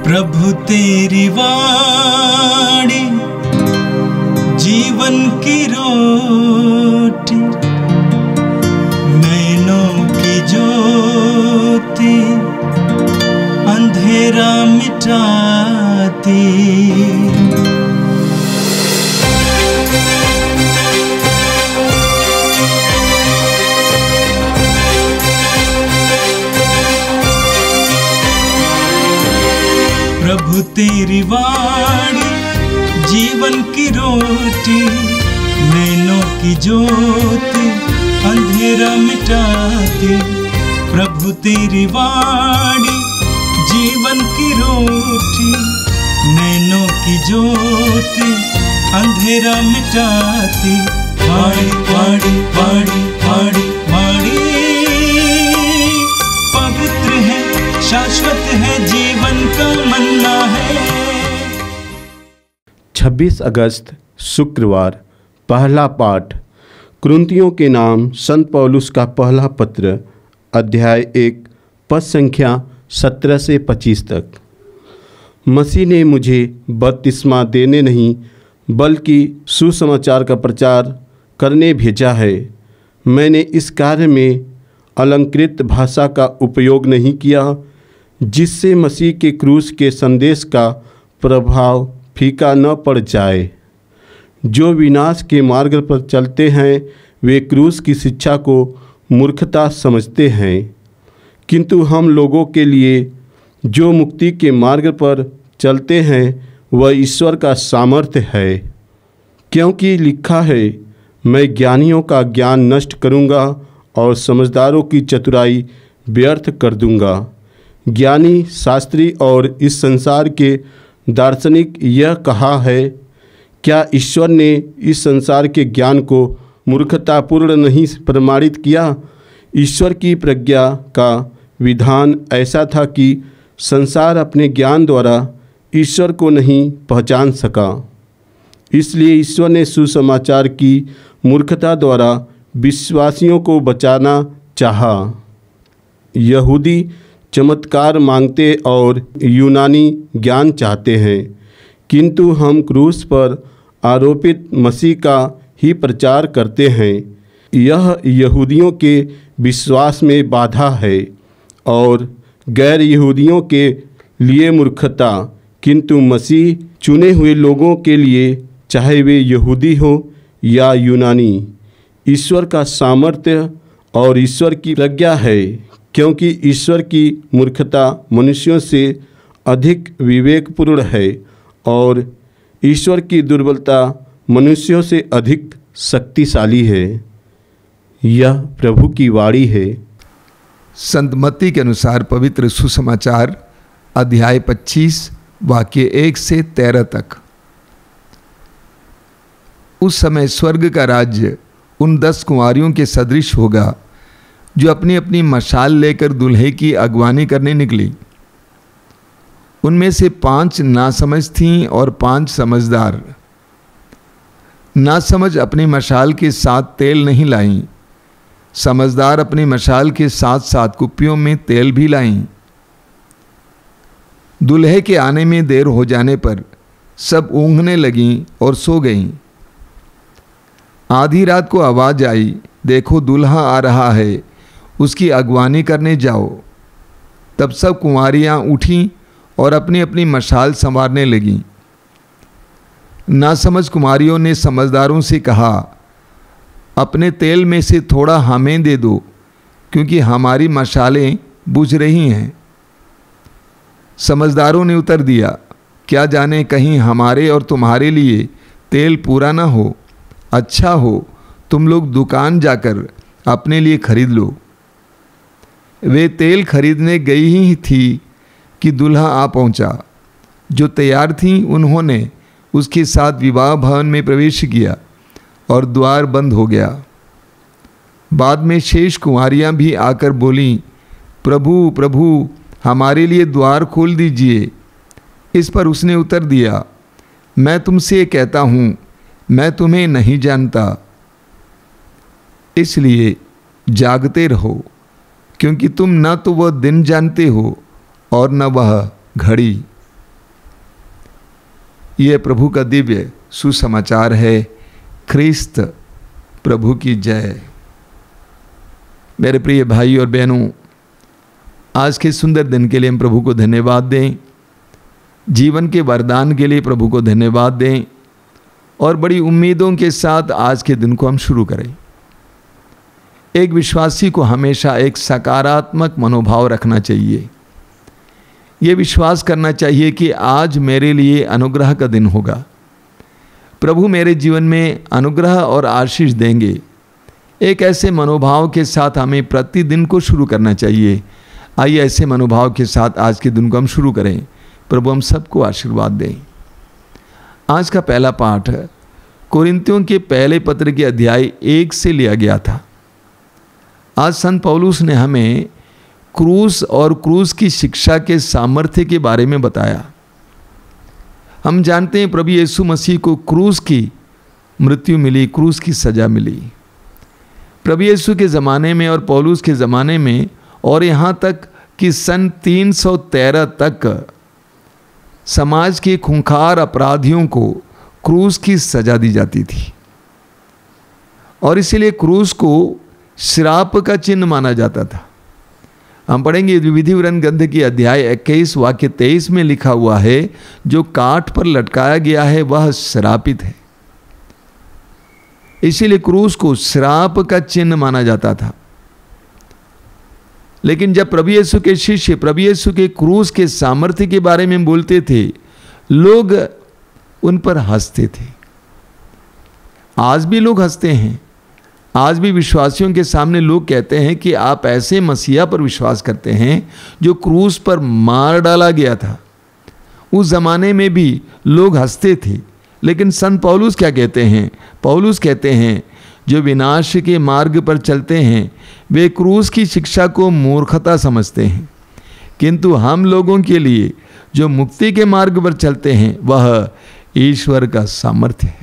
प्रभु तेरी वाणी जीवन की रोटी, नैनों की ज्योति अंधेरा मिटाती। प्रभु तेरी वाणी जीवन की रोटी, नैनों की ज्योति अंधेरा मिटाती। प्रभु तेरी वाणी जीवन की रोटी, नैनों की ज्योति अंधेरा मिटाती। वाणी वाणी वाणी वाणी वाणी पवित्र है, शाश्वत है, जीवन का मन्ना है। 26 अगस्त शुक्रवार। पहला पाठ कुरिन्थियों के नाम संत पौलुस का पहला पत्र, अध्याय 1, पद संख्या 17 से 25 तक। मसीह ने मुझे बपतिस्मा देने नहीं बल्कि सुसमाचार का प्रचार करने भेजा है। मैंने इस कार्य में अलंकृत भाषा का उपयोग नहीं किया, जिससे मसीह के क्रूस के संदेश का प्रभाव फीका न पड़ जाए। जो विनाश के मार्ग पर चलते हैं वे क्रूस की शिक्षा को मूर्खता समझते हैं, किंतु हम लोगों के लिए जो मुक्ति के मार्ग पर चलते हैं वह ईश्वर का सामर्थ्य है। क्योंकि लिखा है, मैं ज्ञानियों का ज्ञान नष्ट करूँगा और समझदारों की चतुराई व्यर्थ कर दूँगा। ज्ञानी, शास्त्री और इस संसार के दार्शनिक यह कहा है, क्या ईश्वर ने इस संसार के ज्ञान को मूर्खतापूर्ण नहीं प्रमाणित किया? ईश्वर की प्रज्ञा का विधान ऐसा था कि संसार अपने ज्ञान द्वारा ईश्वर को नहीं पहचान सका। इसलिए ईश्वर ने सुसमाचार की मूर्खता द्वारा विश्वासियों को बचाना चाहा। यहूदी चमत्कार मांगते और यूनानी ज्ञान चाहते हैं, किंतु हम क्रूस पर आरोपित मसीह का ही प्रचार करते हैं। यह यहूदियों के विश्वास में बाधा है और गैर यहूदियों के लिए मूर्खता, किंतु मसीह चुने हुए लोगों के लिए, चाहे वे यहूदी हो या यूनानी, ईश्वर का सामर्थ्य और ईश्वर की प्रज्ञा है। क्योंकि ईश्वर की मूर्खता मनुष्यों से अधिक विवेकपूर्ण है और ईश्वर की दुर्बलता मनुष्यों से अधिक शक्तिशाली है। यह प्रभु की वाणी है। संत मत्ती के अनुसार पवित्र सुसमाचार, अध्याय 25, वाक्य 1 से 13 तक। उस समय स्वर्ग का राज्य उन 10 कुंवारियों के सदृश होगा जो अपनी अपनी मशाल लेकर दूल्हे की अगवानी करने निकली। उनमें से 5 नासमझ थीं और 5 समझदार। नासमझ अपनी मशाल के साथ तेल नहीं लाईं, समझदार अपनी मशाल के साथ साथ कुप्पियों में तेल भी लाईं। दूल्हे के आने में देर हो जाने पर सब ऊँघने लगीं और सो गईं। आधी रात को आवाज़ आई, देखो दूल्हा आ रहा है, उसकी अगवानी करने जाओ। तब सब कुंवारियाँ उठीं और अपनी अपनी मशाल संवारने लगीं। नासमझ कुमारियों ने समझदारों से कहा, अपने तेल में से थोड़ा हमें दे दो, क्योंकि हमारी मशालें बुझ रही हैं। समझदारों ने उत्तर दिया, क्या जाने कहीं हमारे और तुम्हारे लिए तेल पूरा ना हो। अच्छा हो तुम लोग दुकान जाकर अपने लिए खरीद लो। वे तेल खरीदने गई ही थी कि दूल्हा आ पहुंचा। जो तैयार थीं उन्होंने उसके साथ विवाह भवन में प्रवेश किया और द्वार बंद हो गया। बाद में शेष कुंवारियां भी आकर बोलीं, प्रभु प्रभु हमारे लिए द्वार खोल दीजिए। इस पर उसने उत्तर दिया, मैं तुमसे कहता हूँ मैं तुम्हें नहीं जानता। इसलिए जागते रहो, क्योंकि तुम न तो वह दिन जानते हो और न वह घड़ी। ये प्रभु का दिव्य सुसमाचार है। ख्रिस्त प्रभु की जय। मेरे प्रिय भाई और बहनों, आज के सुंदर दिन के लिए हम प्रभु को धन्यवाद दें। जीवन के वरदान के लिए प्रभु को धन्यवाद दें और बड़ी उम्मीदों के साथ आज के दिन को हम शुरू करें। एक विश्वासी को हमेशा एक सकारात्मक मनोभाव रखना चाहिए। ये विश्वास करना चाहिए कि आज मेरे लिए अनुग्रह का दिन होगा। प्रभु मेरे जीवन में अनुग्रह और आशीष देंगे। एक ऐसे मनोभाव के साथ हमें प्रतिदिन को शुरू करना चाहिए। आइए ऐसे मनोभाव के साथ आज के दिन को हम शुरू करें। प्रभु हम सबको आशीर्वाद दें। आज का पहला पाठ कोरिन्थियों के पहले पत्र के अध्याय 1 से लिया गया था। आज संत पौलुस ने हमें क्रूस और क्रूस की शिक्षा के सामर्थ्य के बारे में बताया। हम जानते हैं प्रभु यीशु मसीह को क्रूस की मृत्यु मिली, क्रूस की सजा मिली। प्रभु यीशु के ज़माने में और पौलुस के ज़माने में और यहाँ तक कि सन 313 तक समाज के खूंखार अपराधियों को क्रूस की सजा दी जाती थी और इसीलिए क्रूस को श्राप का चिन्ह माना जाता था। हम पढ़ेंगे विधि विवरण ग्रंथ की अध्याय 21 वाक्य 23 में लिखा हुआ है, जो काठ पर लटकाया गया है वह श्रापित है। इसीलिए क्रूस को श्राप का चिन्ह माना जाता था। लेकिन जब प्रभु यीशु के शिष्य प्रभु यीशु के क्रूस के सामर्थ्य के बारे में बोलते थे, लोग उन पर हंसते थे। आज भी लोग हंसते हैं। आज भी विश्वासियों के सामने लोग कहते हैं कि आप ऐसे मसीहा पर विश्वास करते हैं जो क्रूस पर मार डाला गया था। उस जमाने में भी लोग हंसते थे। लेकिन संत पौलुस क्या कहते हैं? पौलुस कहते हैं जो विनाश के मार्ग पर चलते हैं वे क्रूस की शिक्षा को मूर्खता समझते हैं, किंतु हम लोगों के लिए जो मुक्ति के मार्ग पर चलते हैं वह ईश्वर का सामर्थ्य है।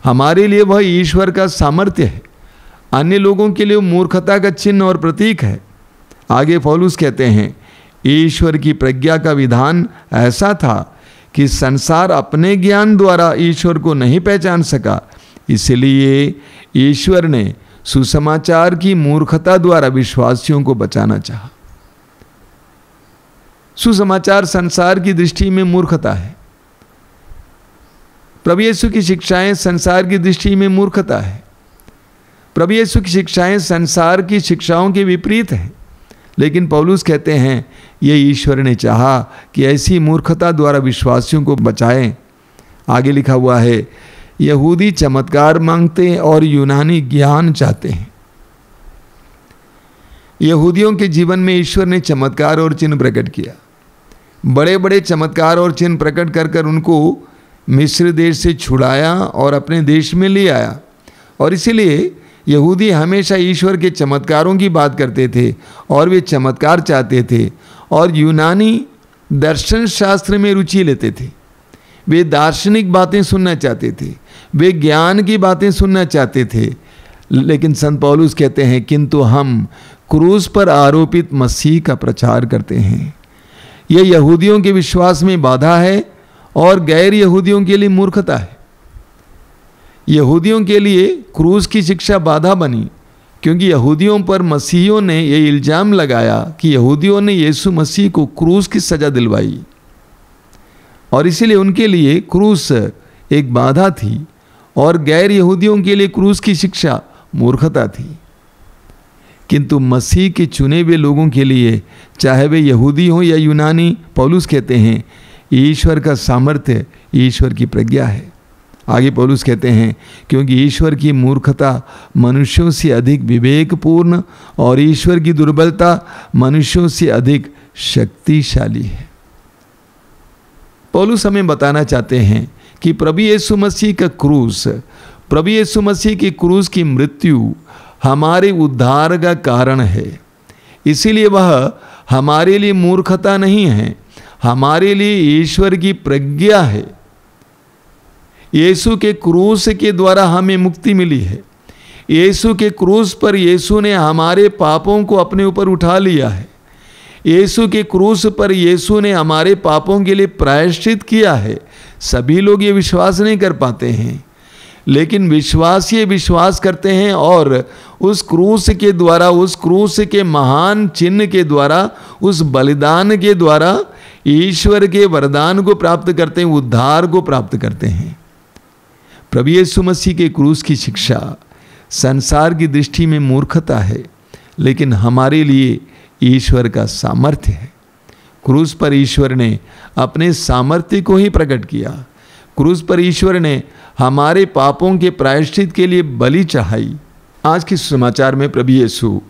हमारे लिए वह ईश्वर का सामर्थ्य है। अन्य लोगों के लिए मूर्खता का चिन्ह और प्रतीक है। आगे पौलुस कहते हैं ईश्वर की प्रज्ञा का विधान ऐसा था कि संसार अपने ज्ञान द्वारा ईश्वर को नहीं पहचान सका, इसलिए ईश्वर ने सुसमाचार की मूर्खता द्वारा विश्वासियों को बचाना चाहा। सुसमाचार संसार की दृष्टि में मूर्खता है। प्रभु यीशु की शिक्षाएं संसार की दृष्टि में मूर्खता है। प्रभु यीशु की शिक्षाएं संसार की शिक्षाओं के विपरीत हैं। लेकिन पौलुस कहते हैं ये ईश्वर ने चाहा कि ऐसी मूर्खता द्वारा विश्वासियों को बचाएं। आगे लिखा हुआ है यहूदी चमत्कार मांगते हैं और यूनानी ज्ञान चाहते हैं। यहूदियों के जीवन में ईश्वर ने चमत्कार और चिन्ह प्रकट किया। बड़े बड़े चमत्कार और चिन्ह प्रकट कर कर उनको मिस्र देश से छुड़ाया और अपने देश में ले आया। और इसीलिए यहूदी हमेशा ईश्वर के चमत्कारों की बात करते थे और वे चमत्कार चाहते थे। और यूनानी दर्शन शास्त्र में रुचि लेते थे। वे दार्शनिक बातें सुनना चाहते थे, वे ज्ञान की बातें सुनना चाहते थे। लेकिन संत पौलुस कहते हैं किंतु हम क्रूस पर आरोपित मसीह का प्रचार करते हैं। यह यहूदियों के विश्वास में बाधा है और गैर यहूदियों के लिए मूर्खता है। यहूदियों के लिए क्रूस की शिक्षा बाधा बनी क्योंकि यहूदियों पर मसीहियों ने यह इल्जाम लगाया कि यहूदियों ने यीशु मसीह को क्रूस की सजा दिलवाई और इसीलिए उनके लिए क्रूस एक बाधा थी और गैर यहूदियों के लिए क्रूस की शिक्षा मूर्खता थी। किंतु मसीह के चुने हुए लोगों के लिए, चाहे वे यहूदी हों या यूनानी, पौलुस कहते हैं ईश्वर का सामर्थ्य ईश्वर की प्रज्ञा है। आगे पौलुस कहते हैं क्योंकि ईश्वर की मूर्खता मनुष्यों से अधिक विवेकपूर्ण और ईश्वर की दुर्बलता मनुष्यों से अधिक शक्तिशाली है। पौलुस हमें बताना चाहते हैं कि प्रभु यीशु मसीह का क्रूस, प्रभु यीशु मसीह की क्रूस की मृत्यु हमारे उद्धार का कारण है। इसीलिए वह हमारे लिए मूर्खता नहीं है, हमारे लिए ईश्वर की प्रज्ञा है। यीशु के क्रूस के द्वारा हमें मुक्ति मिली है। यीशु के क्रूस पर यीशु ने हमारे पापों को अपने ऊपर उठा लिया है। यीशु के क्रूस पर यीशु ने हमारे पापों के लिए प्रायश्चित किया है। सभी लोग ये विश्वास नहीं कर पाते हैं, लेकिन विश्वास करते हैं और उस क्रूस के द्वारा, उस क्रूस के महान चिन्ह के द्वारा, उस बलिदान के द्वारा ईश्वर के वरदान को प्राप्त करते हैं, उद्धार को प्राप्त करते हैं। प्रभु यीशु मसीह के क्रूस की शिक्षा संसार की दृष्टि में मूर्खता है, लेकिन हमारे लिए ईश्वर का सामर्थ्य है। क्रूस पर ईश्वर ने अपने सामर्थ्य को ही प्रकट किया। क्रूस पर ईश्वर ने हमारे पापों के प्रायश्चित के लिए बलि चढ़ाई। आज के समाचार में प्रभु यीशु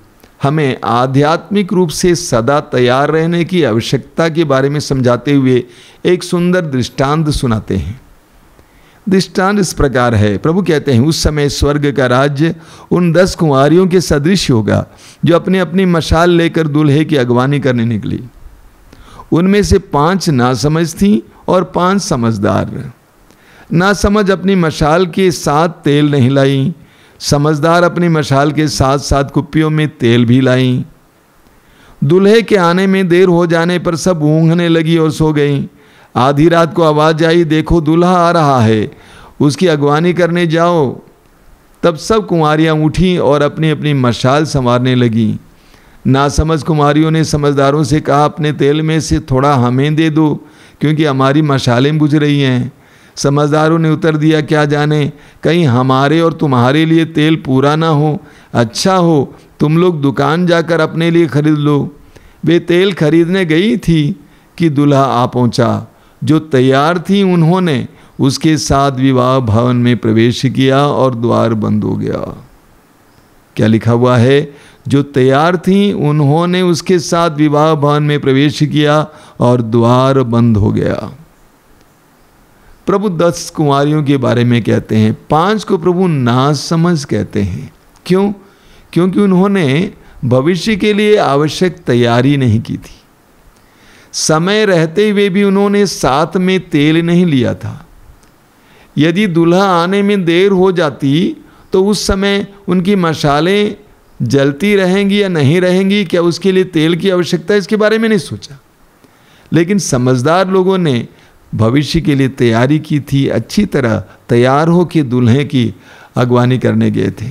हमें आध्यात्मिक रूप से सदा तैयार रहने की आवश्यकता के बारे में समझाते हुए एक सुंदर दृष्टांत सुनाते हैं। दृष्टांत इस प्रकार है। प्रभु कहते हैं, उस समय स्वर्ग का राज्य उन 10 कुंवारियों के सदृश होगा जो अपनी अपनी मशाल लेकर दूल्हे की अगवानी करने निकली। उनमें से 5 नासमझ थीं और 5 समझदार। नासमझ अपनी मशाल के साथ तेल नहीं लाई, समझदार अपनी मशाल के साथ साथ कुप्पियों में तेल भी लाई। दूल्हे के आने में देर हो जाने पर सब ऊँघने लगी और सो गई। आधी रात को आवाज़ आई, देखो दूल्हा आ रहा है, उसकी अगवानी करने जाओ। तब सब कुंवारियाँ उठीं और अपनी अपनी मशाल संवारने लगीं। नासमझ कुंवारियों ने समझदारों से कहा, अपने तेल में से थोड़ा हमें दे दो, क्योंकि हमारी मशालें बुझ रही हैं। समझदारों ने उत्तर दिया, क्या जाने कहीं हमारे और तुम्हारे लिए तेल पूरा ना हो। अच्छा हो तुम लोग दुकान जाकर अपने लिए खरीद लो। वे तेल खरीदने गई थी कि दूल्हा आ पहुंचा। जो तैयार थी उन्होंने उसके साथ विवाह भवन में प्रवेश किया और द्वार बंद हो गया। क्या लिखा हुआ है? जो तैयार थी उन्होंने उसके साथ विवाह भवन में प्रवेश किया और द्वार बंद हो गया। प्रभु 10 कुंवारियों के बारे में कहते हैं, 5 को प्रभु नासमझ कहते हैं। क्यों? क्योंकि उन्होंने भविष्य के लिए आवश्यक तैयारी नहीं की थी। समय रहते हुए भी उन्होंने साथ में तेल नहीं लिया था। यदि दूल्हा आने में देर हो जाती तो उस समय उनकी मशालें जलती रहेंगी या नहीं रहेंगी, क्या उसके लिए तेल की आवश्यकता है, इसके बारे में नहीं सोचा। लेकिन समझदार लोगों ने भविष्य के लिए तैयारी की थी, अच्छी तरह तैयार हो के दूल्हे की अगवानी करने गए थे।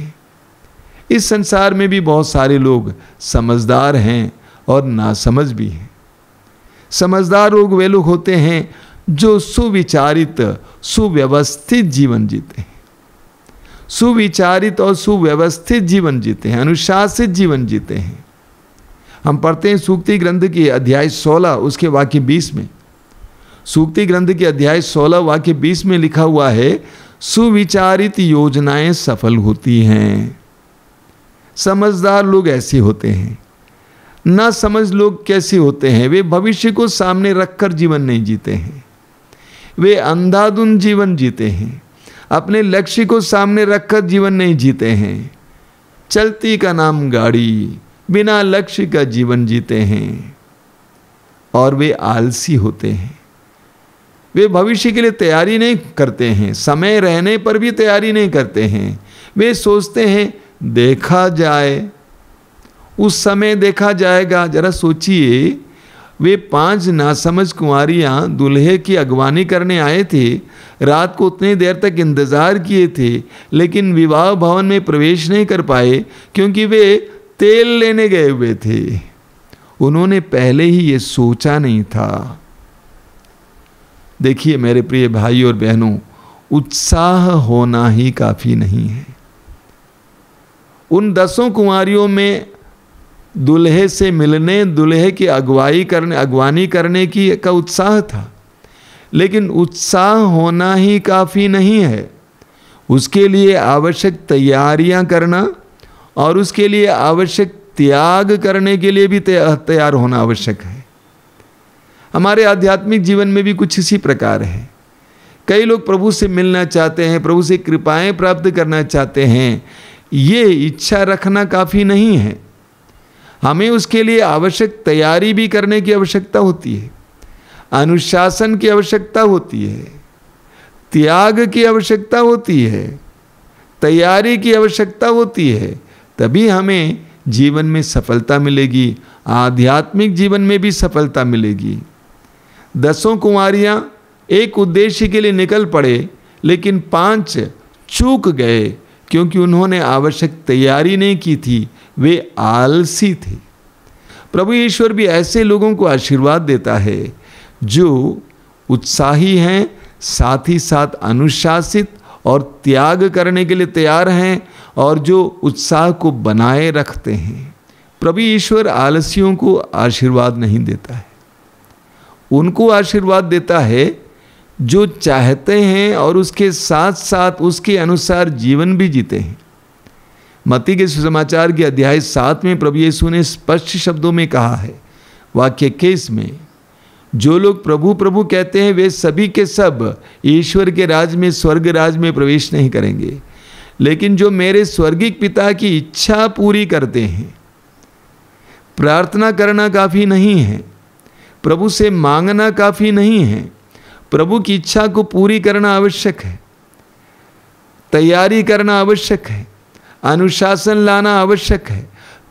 इस संसार में भी बहुत सारे लोग समझदार हैं और नासमझ भी हैं। समझदार लोग वे लोग होते हैं जो सुविचारित, सुव्यवस्थित जीवन जीते हैं। सुविचारित और सुव्यवस्थित जीवन जीते हैं, अनुशासित जीवन जीते हैं। हम पढ़ते हैं सूक्ति ग्रंथ के अध्याय 16 उसके वाक्य 20 में। सूक्ति ग्रंथ के अध्याय 16 वाक्य 20 में लिखा हुआ है, सुविचारित योजनाएं सफल होती हैं। समझदार लोग ऐसे होते हैं। ना समझ लोग कैसे होते हैं? वे भविष्य को सामने रखकर जीवन नहीं जीते हैं। वे अंधाधुंध जीवन जीते हैं। अपने लक्ष्य को सामने रखकर जीवन नहीं जीते हैं। चलती का नाम गाड़ी, बिना लक्ष्य का जीवन जीते हैं। और वे आलसी होते हैं। वे भविष्य के लिए तैयारी नहीं करते हैं। समय रहने पर भी तैयारी नहीं करते हैं। वे सोचते हैं देखा जाए, उस समय देखा जाएगा। जरा सोचिए, वे 5 नासमझ कुंवारियाँ दूल्हे की अगवानी करने आए थे। रात को उतनी देर तक इंतज़ार किए थे, लेकिन विवाह भवन में प्रवेश नहीं कर पाए क्योंकि वे तेल लेने गए हुए थे। उन्होंने पहले ही ये सोचा नहीं था। देखिए मेरे प्रिय भाई और बहनों, उत्साह होना ही काफ़ी नहीं है। उन 10 कुंवारियों में दूल्हे से मिलने, दूल्हे की अगवानी करने की का उत्साह था, लेकिन उत्साह होना ही काफ़ी नहीं है। उसके लिए आवश्यक तैयारियां करना और उसके लिए आवश्यक त्याग करने के लिए भी तैयार होना आवश्यक है। हमारे आध्यात्मिक जीवन में भी कुछ इसी प्रकार है। कई लोग प्रभु से मिलना चाहते हैं, प्रभु से कृपाएं प्राप्त करना चाहते हैं। ये इच्छा रखना काफ़ी नहीं है। हमें उसके लिए आवश्यक तैयारी भी करने की आवश्यकता होती है, अनुशासन की आवश्यकता होती है, त्याग की आवश्यकता होती है, तैयारी की आवश्यकता होती है। तभी हमें जीवन में सफलता मिलेगी, आध्यात्मिक जीवन में भी सफलता मिलेगी। 10 कुंवारियाँ एक उद्देश्य के लिए निकल पड़े, लेकिन 5 चूक गए क्योंकि उन्होंने आवश्यक तैयारी नहीं की थी, वे आलसी थे। प्रभु ईश्वर भी ऐसे लोगों को आशीर्वाद देता है जो उत्साही हैं, साथ ही साथ अनुशासित और त्याग करने के लिए तैयार हैं और जो उत्साह को बनाए रखते हैं। प्रभु ईश्वर आलसियों को आशीर्वाद नहीं देता है, उनको आशीर्वाद देता है जो चाहते हैं और उसके साथ साथ उसके अनुसार जीवन भी जीते हैं। मत्ती के सुसमाचार के अध्याय 7 में प्रभु यीशु ने स्पष्ट शब्दों में कहा है, वाक्य 21 में, जो लोग प्रभु प्रभु कहते हैं वे सभी के सब ईश्वर के राज में, स्वर्ग राज में प्रवेश नहीं करेंगे, लेकिन जो मेरे स्वर्गिक पिता की इच्छा पूरी करते हैं। प्रार्थना करना काफ़ी नहीं है, प्रभु से मांगना काफ़ी नहीं है, प्रभु की इच्छा को पूरी करना आवश्यक है, तैयारी करना आवश्यक है, अनुशासन लाना आवश्यक है,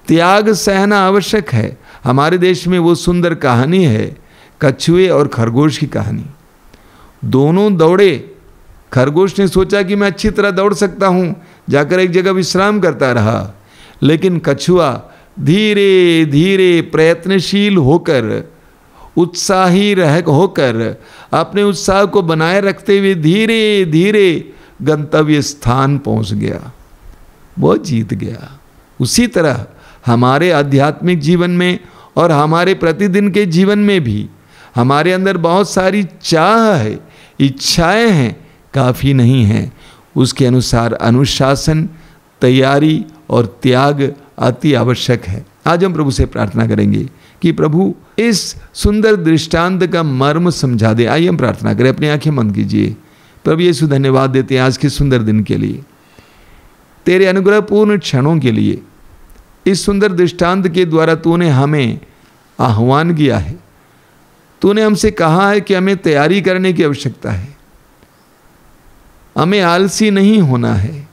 त्याग सहना आवश्यक है। हमारे देश में वो सुंदर कहानी है, कछुए और खरगोश की कहानी। दोनों दौड़े, खरगोश ने सोचा कि मैं अच्छी तरह दौड़ सकता हूँ, जाकर एक जगह विश्राम करता रहा, लेकिन कछुआ धीरे धीरे प्रयत्नशील होकर, उत्साही होकर, अपने उत्साह को बनाए रखते हुए धीरे धीरे गंतव्य स्थान पहुँच गया, वो जीत गया। उसी तरह हमारे आध्यात्मिक जीवन में और हमारे प्रतिदिन के जीवन में भी हमारे अंदर बहुत सारी चाह है, इच्छाएं हैं, काफ़ी नहीं हैं। उसके अनुसार अनुशासन, तैयारी और त्याग अति आवश्यक है। आज हम प्रभु से प्रार्थना करेंगे कि प्रभु इस सुंदर दृष्टांत का मर्म समझा दे। आइए हम प्रार्थना करें, अपनी आंखें बंद कीजिए। प्रभु यीशु धन्यवाद देते हैं आज के सुंदर दिन के लिए, तेरे अनुग्रहपूर्ण क्षणों के लिए। इस सुंदर दृष्टांत के द्वारा तूने हमें आह्वान किया है, तूने हमसे कहा है कि हमें तैयारी करने की आवश्यकता है, हमें आलसी नहीं होना है,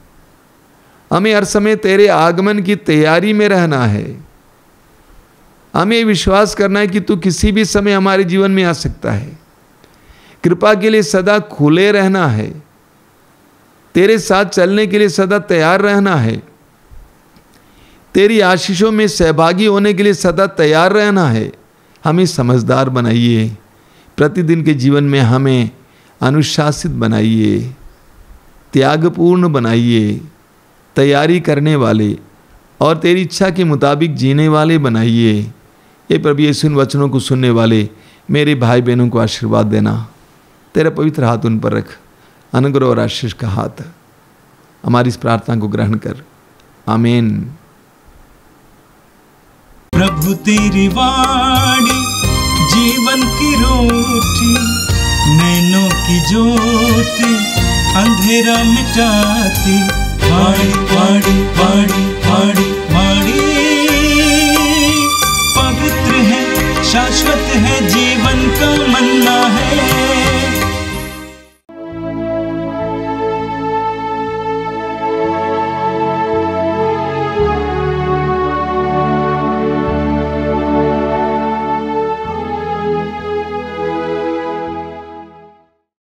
हमें हर समय तेरे आगमन की तैयारी में रहना है, हमें विश्वास करना है कि तू किसी भी समय हमारे जीवन में आ सकता है। कृपा के लिए सदा खुले रहना है, तेरे साथ चलने के लिए सदा तैयार रहना है, तेरी आशीषों में सहभागी होने के लिए सदा तैयार रहना है। हमें समझदार बनाइए, प्रतिदिन के जीवन में हमें अनुशासित बनाइए, त्यागपूर्ण बनाइए, तैयारी करने वाले और तेरी इच्छा के मुताबिक जीने वाले बनाइए। ये प्रभु यीशु इन वचनों को सुनने वाले मेरे भाई बहनों को आशीर्वाद देना, तेरा पवित्र हाथ उन पर रख, अनुग्रह और आशीष का हाथ। हमारी इस प्रार्थना को ग्रहण कर, आमीन। प्रभु तेरी वाणी जीवन की रोटी, नैनों की ज्योति अंधेरा मिटाती, वाणी